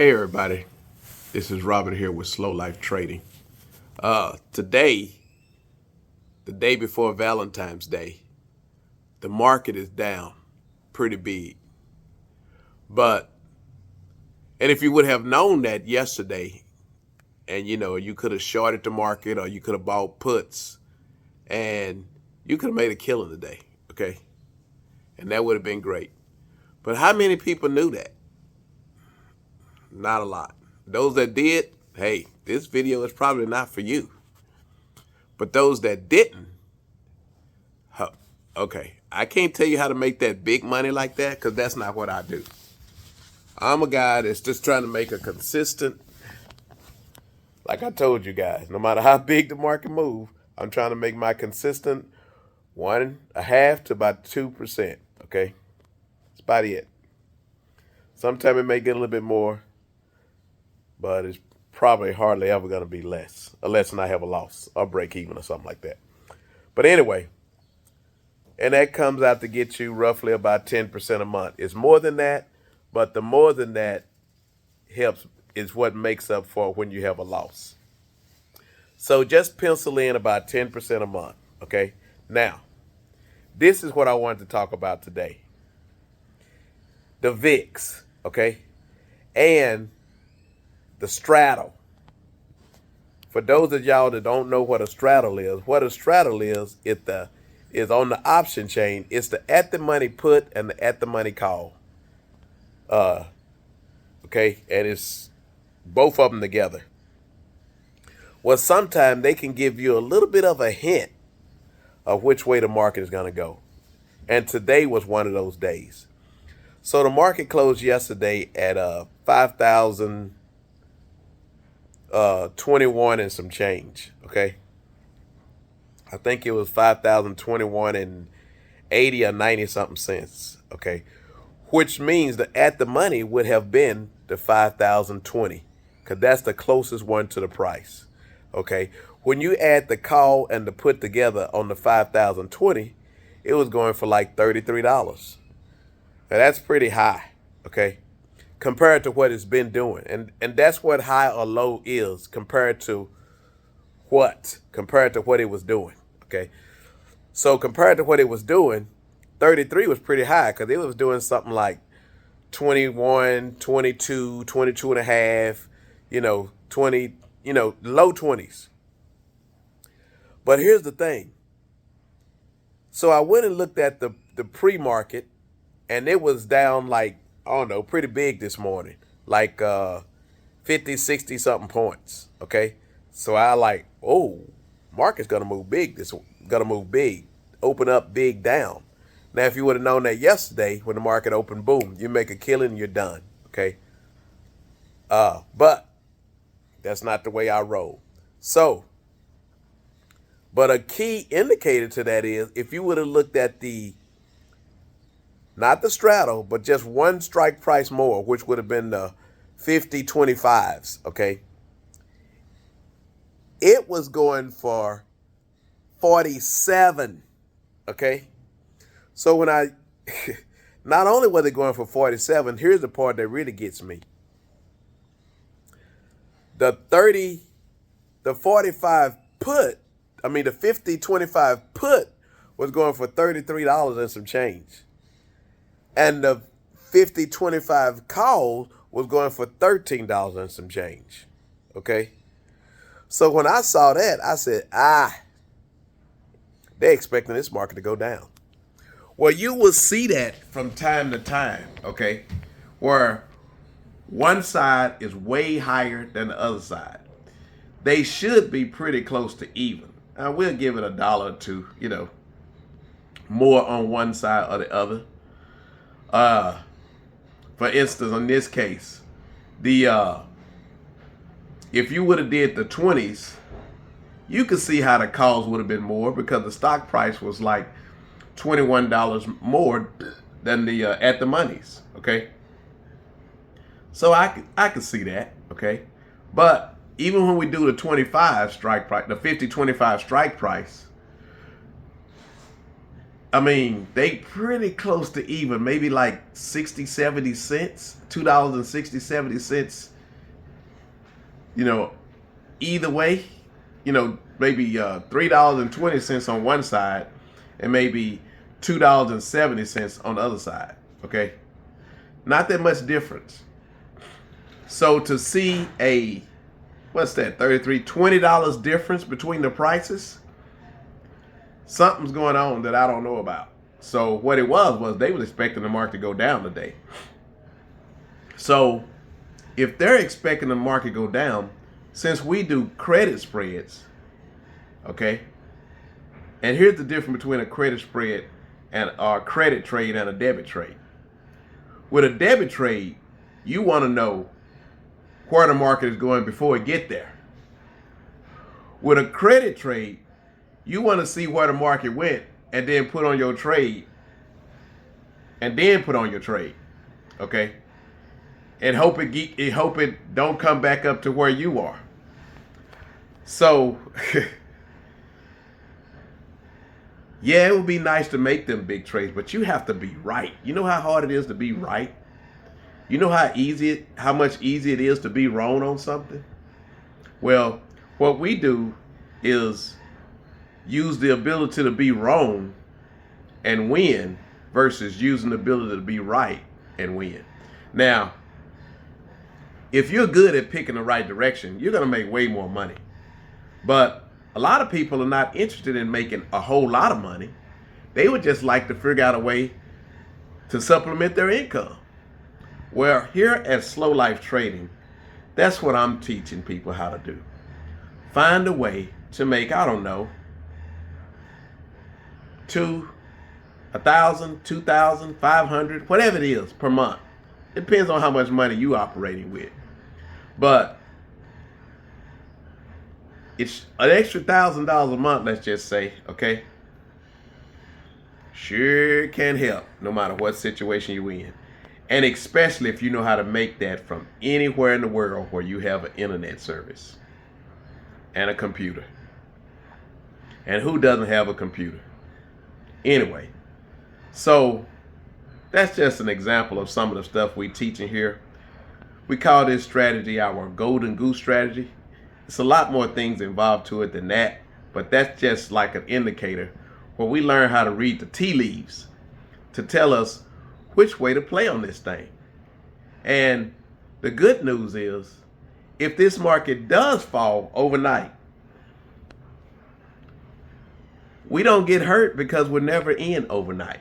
Hey everybody, this is Robert here with Slow Life Trading. Today, the day before Valentine's Day, the market is down pretty big. And if you would have known that yesterday, and you could have shorted the market or you could have bought puts, and you could have made a killing today, okay? And that would have been great. But how many people knew that? Not a lot. Those that did, hey, this video is probably not for you. But those that didn't, okay, I can't tell you how to make that big money like that because that's not what I do. I'm a guy that's just trying to make a consistent, like I told you guys, no matter how big the market move, I'm trying to make my consistent 1.5 to about 2%, okay? That's about it. Sometimes it may get a little bit more, but it's probably hardly ever going to be less, unless I have a loss or break even or something like that. But anyway, and that comes out to get you roughly about 10% a month. It's more than that, but the more than that helps is what makes up for when you have a loss. So just pencil in about 10% a month, okay? Now, this is what I wanted to talk about today. The VIX, okay? And the straddle. For those of y'all that don't know what a straddle is, is on the option chain. It's the at the money put and the at the money call. Okay, and it's both of them together. Well, sometimes they can give you a little bit of a hint of which way the market is going to go. And today was one of those days. So the market closed yesterday at 5,021 and some change, okay? I think it was 5,021 and 80 or 90 something cents, okay? Which means that at the money would have been the 5,020 because that's the closest one to the price, okay? When you add the call and the put together on the 5,020, it was going for like $33. Now that's pretty high, okay? Compared to what it's been doing. And that's what high or low is compared to what? Compared to what it was doing, okay? So compared to what it was doing, 33 was pretty high because it was doing something like 21, 22, 22 and a half, 20, low 20s. But here's the thing. So I went and looked at the pre-market, and it was down like, I don't know, pretty big this morning, like 50, 60 something points, okay? So I like, market's gonna move big, open up big down. Now, if you would have known that yesterday when the market opened, boom, you make a killing and you're done, okay? But that's not the way I roll. So, but a key indicator to that is if you would have looked at not the straddle, but just one strike price more, which would have been the 50-25s, okay? It was going for 47, okay? So when not only was it going for 47, here's the part that really gets me. The 45 put, the 50-25 put was going for $33 and some change. And the 50-25 call was going for $13 and some change, okay? So when I saw that, I said, they're expecting this market to go down. Well, you will see that from time to time, okay, where one side is way higher than the other side. They should be pretty close to even. Now, we'll give it $1 or $2, more on one side or the other. For instance, in this case, if you would have did the 20s, you could see how the calls would have been more because the stock price was like $21 more than the at the monies, okay? So I could see that, okay? But even when we do the 25 strike price, the 50-25 strike price, I mean, they pretty close to even, maybe like 60, 70 cents, $2.60, 70 cents, you know, either way, maybe $3.20 on one side and maybe $2.70 on the other side. Okay. Not that much difference. So to see a, what's that, $20 difference between the prices, something's going on that I don't know about. So what it was they was expecting the market to go down today. So if they're expecting the market to go down, since we do credit spreads, okay, and here's the difference between a credit spread and a credit trade and a debit trade. With a debit trade, you want to know where the market is going before it get there. With a credit trade, you want to see where the market went and then put on your trade okay? And hope it don't come back up to where you are. So, yeah, it would be nice to make them big trades, but you have to be right. You know how hard it is to be right? You know how much easier it is to be wrong on something? Well, what we do is use the ability to be wrong and win versus using the ability to be right and win. Now, if you're good at picking the right direction, you're going to make way more money. But a lot of people are not interested in making a whole lot of money. They would just like to figure out a way to supplement their income. Well, here at Slow Life Trading, that's what I'm teaching people how to do. Find a way to make, I don't know, $1,000, $2,000, $500, whatever it is per month. It depends on how much money you operating with. But it's an extra $1,000 a month, let's just say, okay? Sure can help no matter what situation you're in. And especially if you know how to make that from anywhere in the world where you have an internet service and a computer. And who doesn't have a computer? Anyway, so that's just an example of some of the stuff we teach in here. We call this strategy our golden goose strategy. It's a lot more things involved to it than that, but that's just like an indicator where we learn how to read the tea leaves to tell us which way to play on this thing. And the good news is, if this market does fall overnight, we don't get hurt because we're never in overnight.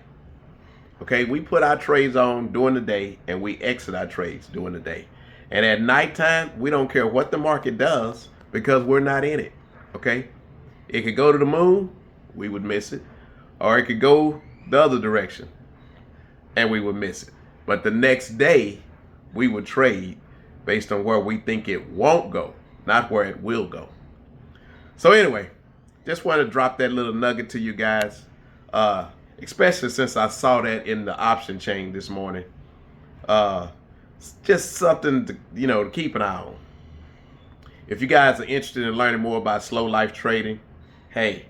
Okay, we put our trades on during the day and we exit our trades during the day. And at nighttime, we don't care what the market does because we're not in it. Okay, it could go to the moon, we would miss it, or it could go the other direction and we would miss it. But the next day, we would trade based on where we think it won't go, not where it will go. So anyway, just wanted to drop that little nugget to you guys, especially since I saw that in the option chain this morning. Just something to, to keep an eye on. If you guys are interested in learning more about slow life trading, hey,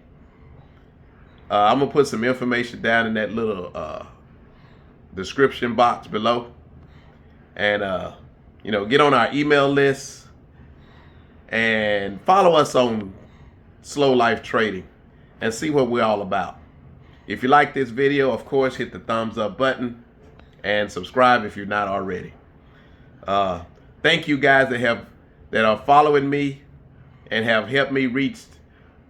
I'm gonna put some information down in that little description box below, and get on our email list and follow us on Slow Life Trading and see what we're all about. If you like this video, of course, hit the thumbs up button and subscribe if you're not already. Thank you guys that are following me and have helped me reach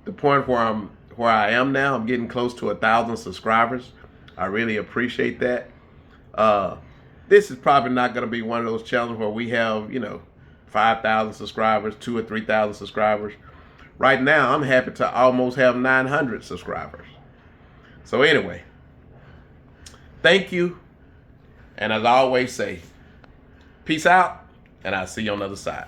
the point where I am now. I'm getting close to 1,000 subscribers. I really appreciate that. This is probably not going to be one of those channels where we have 5,000 subscribers, 2,000 or 3,000 subscribers. Right now, I'm happy to almost have 900 subscribers. So anyway, thank you. And as I always say, peace out, and I'll see you on the other side.